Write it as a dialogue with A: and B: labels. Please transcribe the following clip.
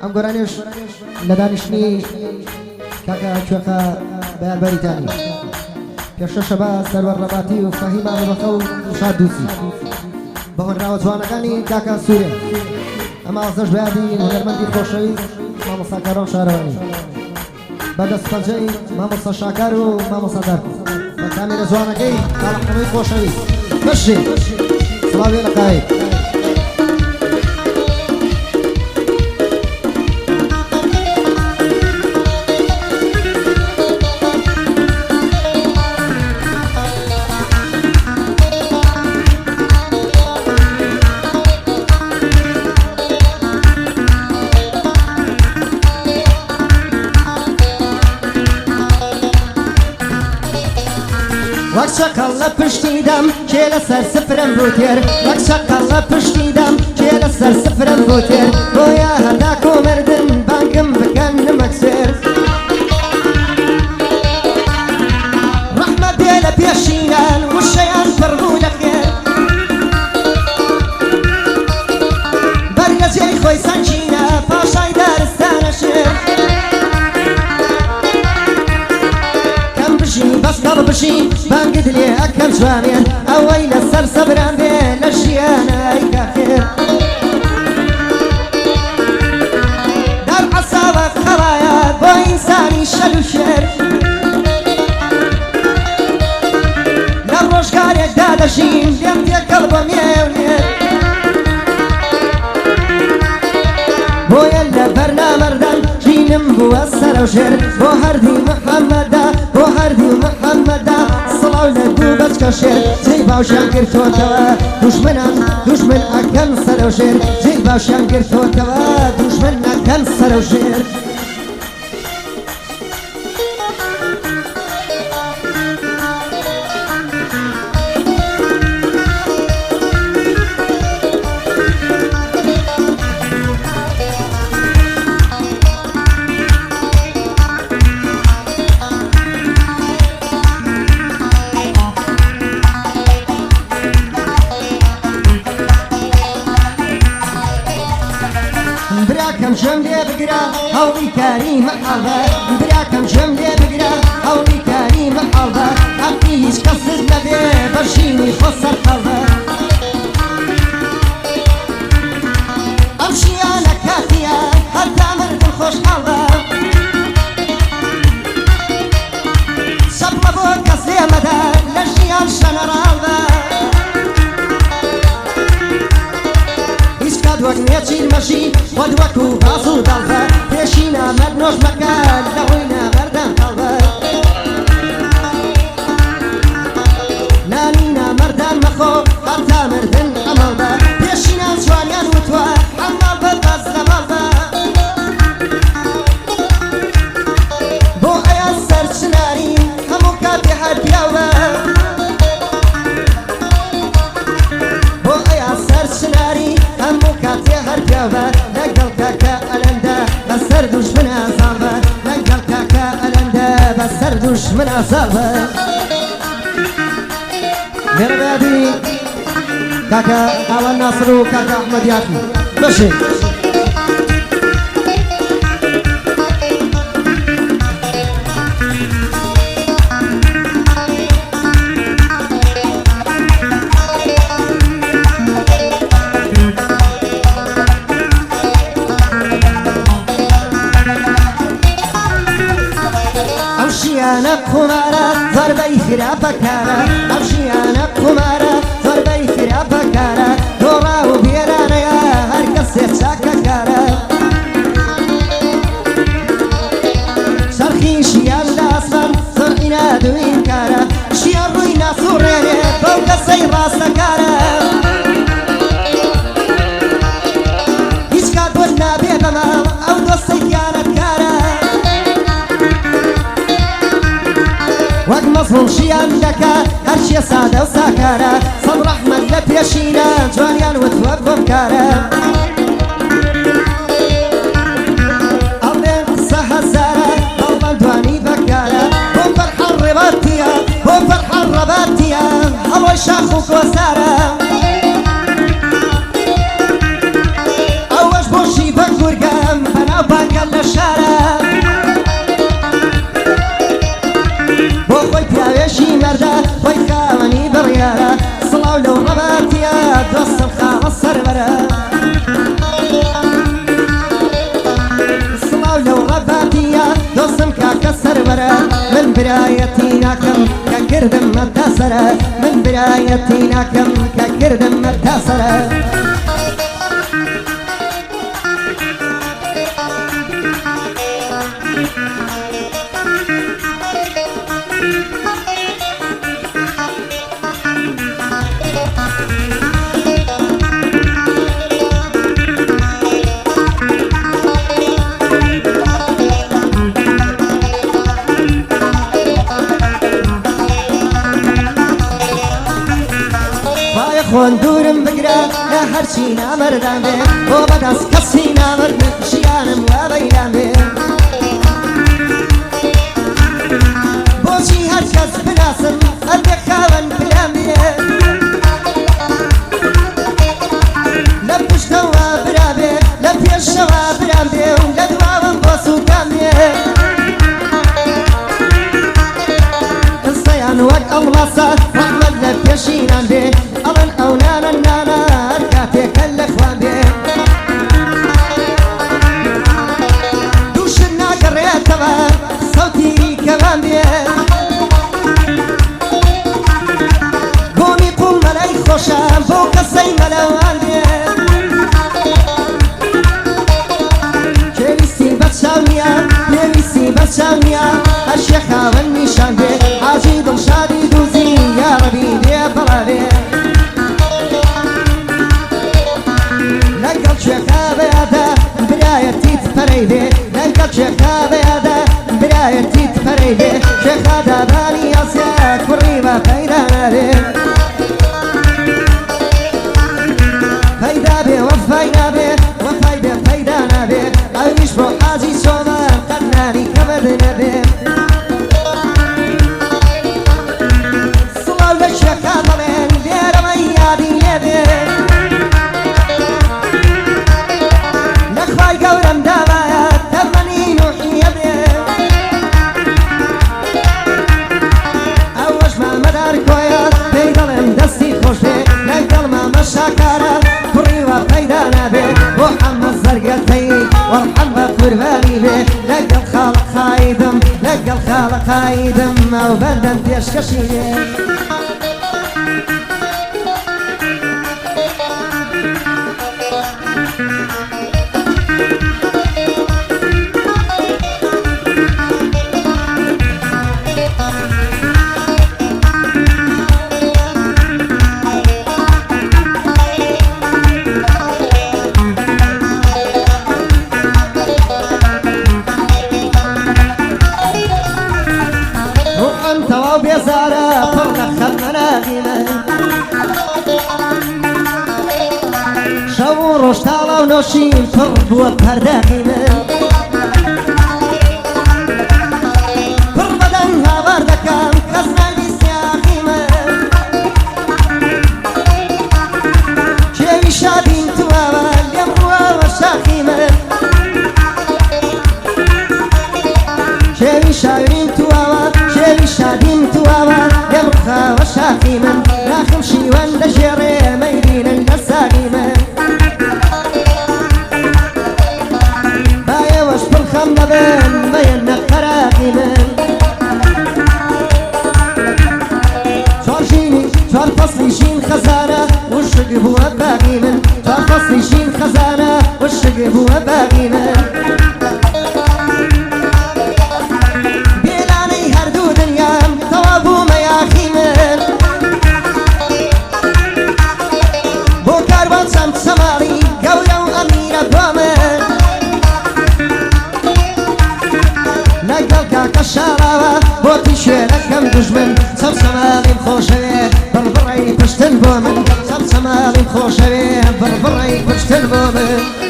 A: ام قرانيش لدانشني كاكا شوخا بيان بريتاني كشو شباب سرور رباطي وفهيمة بخو وشاد دوسي بهون راو جوانكاني كاكا سوري اما ازش بيادي هنرمندي خوشوي ماموسا كارون شارواني بعد سپنجي ماموسا شاكارو ماموسا داركو بكامير جوانكي على حنوي خوشوي مشي سلاوي لقاي
B: وەک شەقەڵە پشتی دەم کێ لەسەر سفرم بوو تێر وەک شەقەڵە پشتی دەم کێ لەسەر سفرم بوو تێر بۆیە هەدا کۆمردن بانگم بکەن نمەک سێر ڕەحمەت دێ لە پێشینان وشەیان پڕبوو لە خێر بەرگەجێی خۆی سەنگینە پاشای دارستانە شێر کەم بژی بەس کەڵ بژی بانگت لێ ئەکەم جوانێن ئەوەی لەسەر سەبران بێ لە ژیانەی کاخێر دەر عەساوە خەڵایە بۆ ئینسانی شەل و شێر لە ڕۆژگارێکدا دەژین لێم تێکەڵ بە مێو لێر بۆیە لە بەرنامەردان ژینم بووە سەرە و ژێر بۆ هەردی محەممەدا بۆ هەردی محەممەدا سڵاو لە دوو بەچکە شێر جێی باوشیان گرتۆتەوە دوژمنان دوژمن ئەکەن سەرە و ژێر جێی باوشیان گرتۆتەوە دوژمن ئەکەن سەرە و ژێر براکەم ژەم لێ بگرە هەوڵی کاری مەحەڵە براکەم ژەم لێ بگرە هەوڵی کاری مەحەڵە حەقی هیچ کەست نەبێ بەژینی خۆ سەرقەڵە ئەم ژیانە کاتیە هەتا مردن خۆشحاڵە سەبڵە بۆ کەس لێمەدە لە ژیان شەنەڕاڵە وەک نێچین مەژی وەد وەکو باز و دەڵبە پێشی نامەد نۆژ مەکە لە ڕووی نامەردان قەڵبە نانی نامەردان مەخۆ هەتا مردن ئەمەڵ بە پێشی نان جوانیان وتوە ئەمەڵ بە بەس لەمەڵ بە بۆ ئەیە سەرچناری هەموو کاتێ هەر پیاوە بۆ ئەیە سەرچناری هەموو کاتێ هەر پیاوە لەگەڵ کاکە ئەلەندە بەسەر دوژمن ئازاڵبە لەگەڵ کاکە ئەلەندە بەسەر دوژمن ئازاڵبە لێرە بەیادی کاکە ئاوان ناسر و کاکە ئەحمەد یاقی بەشێ ژیانە قومارە زۆربەی خراپەکارە ئەم ژیانە قومارە زۆربەی خراپەکارە دۆڕا و بێرانەیە هەر کەسێ چاکەکارە شەرخی ژیان لە ئاسمان زۆر ئینادوین کارە ژیان ڕووی ناسوڕێنێ بەو کەسەی ڕاستەکارە هیچ کات بۆ نابێ بەماڵ ئەو دۆستەی خیانەتکارە وەک مەزڵوم ژیان دەکا هەرچیە سادە و ساکارە سەڵ ڕەحمەت لە پێشینە جوانیان وتوە بۆم کارە ئەڵێن قسە هەزارە بەڵام دوانی بەکارە بۆ فەرحان ڕێباتیە بۆ فەرحان ڕەباتیە هەڵۆی شاخ و کۆسارە ئەوەش بۆ شیفە گورگەم بەناو برايتي ناكم ككردم متصرة من برايتي ناكم ككردم متصرة خۆن دوورم بگرە لە هەرچی نامەردان بێ بۆ بەدەست کەسی نامەرد ژیانم وا بەیران بێ بۆچی هەر کەس بناسم هەردێک خاوەن پلان بێ لە پشتەوە برا بێ لە پێشەوە بران بێ و لە دواوم بۆ سووتان بێ قسەیان وەک ئەڵماسە ڕەحمەت لە پێشینان بێ ئەڵەن ئەو نانە نانە هەر کاتێکە لە خوان بێ دووشت ناگەڕێتەوە سەوتی کەمان بێ بۆمی قوڵ مەلای خۆشە بۆ کەسەی مەلەوان بێ پێویستی بەچاو نییە پێویستی بەچاو نییە هەر شێخاوەن نیشان بێ حاجی دڵشادی دووزی یا ڕەبی لێ بەڵا بێ لەگەڵ شێخاوەیەدا برایەتیت پەرەی بێ لەگەڵ شێخاوەیەدا برایەتیت پەرەی بێ شێخا دابانی ئەسیا کوڕی بە پەیدا نابێ پەیدا بێ وەفای نابێ وەفای بێ پەیدا نابێ ئەویش بۆ حاجی چۆمە قەت ناری کەبەد نەبێ سڵاو لە شێخا دەڵێن لێرەمە یادی لێ بێ نەخوای گەورەم داوایە تەمەنی نوحیە بێ ئەوەش مامەدار کۆیە پێی دەڵێم دەستی خۆش بێ لەگەڵ مامە شاکارە کوڕی وە پەیدا نابێ بۆ حەمە زەرگەتەی وەڕحەم بە قوربانی بێ لەگەڵ خاڵق خایدم لەگەڵ خاڵق خایدم ئەو بەردەم پێشکەشی بێ تەواو بێزارە پڕ لە خەم مەناغیمە شەو و ڕۆژ تاڵاو نۆشین پڕ بووە پەرداغی من پڕ بەدەن هاوار دەکەم کەس نایبیستیاغی من کێوی شادین تواوە لێم ڕواوە شاخی من کێوی شاوین تواوە کێوی شادین تواوە لێم ڕخاوە شاخی من ناخم شیوەن دەژێڕێ مەیبینن لە ساغی من بایەوەش پڕخەم دەبن مەیەنە قەراغی من چوار فەسڵی ژین خەزانە وشک بووە باغی من چوار فەسڵی ژین خەزانە وشک بووە باغی من شاراوە بۆتی شوێنەکەم دوژمن سەمسەماڵیم خۆشەوێ بڕبڕی پشتن بۆ من سەمسەماڵیم خۆشەوێ بڕبڕی پشتن بۆ من